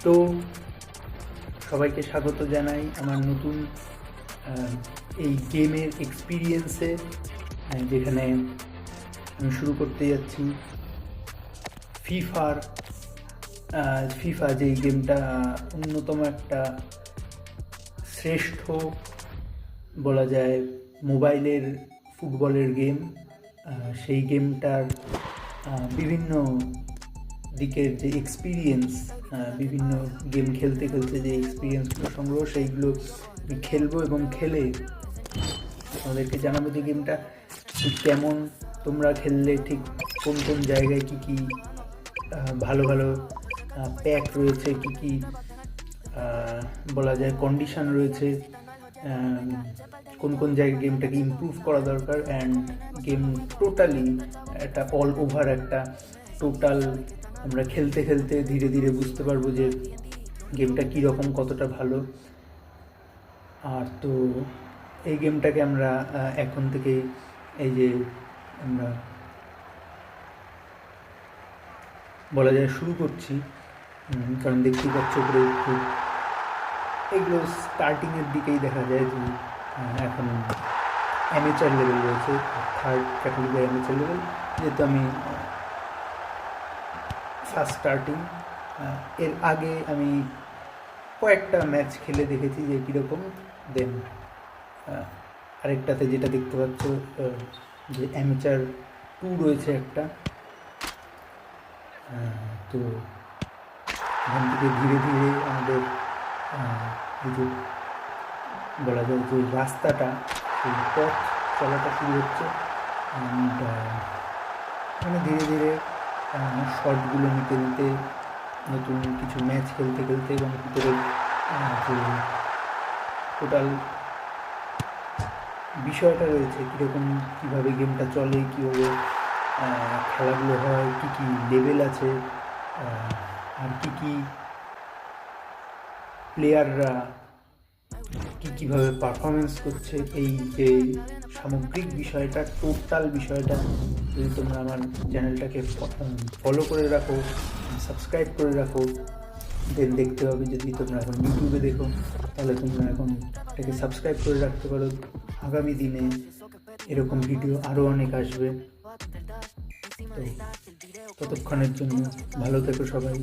তো সবাইকে স্বাগত জানাই আমার নতুন এই গেমের এক্সপিরিয়েন্সে, যেখানে আমি শুরু করতে যাচ্ছি ফিফা যেই গেমটা অন্যতম একটা শ্রেষ্ঠ বলা যায় মোবাইলের ফুটবলের গেম। সেই গেমটার বিভিন্ন দিকের যে এক্সপিরিয়েন্স, বিভিন্ন গেম খেলতে খেলতে যে এক্সপিরিয়েন্সগুলো সংগ্রহ, সেইগুলো আমি খেলবো এবং খেলে আমাদেরকে জানাবো যে গেমটা ঠিক কেমন, তোমরা খেললে ঠিক কোন কোন জায়গায় কী কী ভালো ভালো প্যাক রয়েছে, কী কী বলা যায় কন্ডিশন রয়েছে, কোন কোন জায়গায় গেমটাকে ইমপ্রুভ করা দরকার। অ্যান্ড গেম টোটালি একটা অল ওভার একটা টোটাল আমরা খেলতে খেলতে ধীরে ধীরে বুঝতে পারবো যে গেমটা কীরকম, কতটা ভালো। আর তো এই গেমটাকে আমরা এখন থেকে এই যে আমরা বলা যায় শুরু করছি, কারণ দেখতেই পাচ্ছ উপরে একটু এগুলো স্টার্টিংয়ের দিকেই দেখা যায় যে এখন অ্যামেচার লেভেল রয়েছে, থার্ড ক্যাটাগরি অ্যামেচার লেভেল, যেহেতু আমি ফার্স্ট স্টার্টিং। এর আগে আমি কয়েকটা ম্যাচ খেলে দেখেছি যে কীরকম। দেন আরেকটাতে যেটা দেখতে পাচ্ছ যে অ্যামেচার 2 রয়েছে একটা। তো এখান থেকে ধীরে ধীরে আমাদের এই যে বলা যায় যে রাস্তাটা, সেই পথ চলাটা শুরু হচ্ছে। অ্যান্ড মানে ধীরে ধীরে শর্টগুলো নিতে নিতে নতুন কিছু ম্যাচ খেলতে খেলতে এবং ভিতরে যে টোটাল বিষয়টা রয়েছে, কীরকম কীভাবে গেমটা চলে, কীভাবে খেলাগুলো হয়, কী কী লেভেল আছে, আর কী কী প্লেয়াররা কীভাবে পারফরমেন্স করছে, এই যে সামগ্রিক বিষয়টা, টোটাল বিষয়টা যদি তোমরা আমার চ্যানেলটাকে ফলো করে রাখো, সাবস্ক্রাইব করে রাখো, দেন দেখতে হবে। যদি তোমরা এখন ইউটিউবে দেখো তাহলে তোমরা এখন এটাকে সাবস্ক্রাইব করে রাখতে পারো। আগামী দিনে এরকম ভিডিও আরও অনেক আসবে। তো ততক্ষণের জন্য ভালো থেকো সবাই।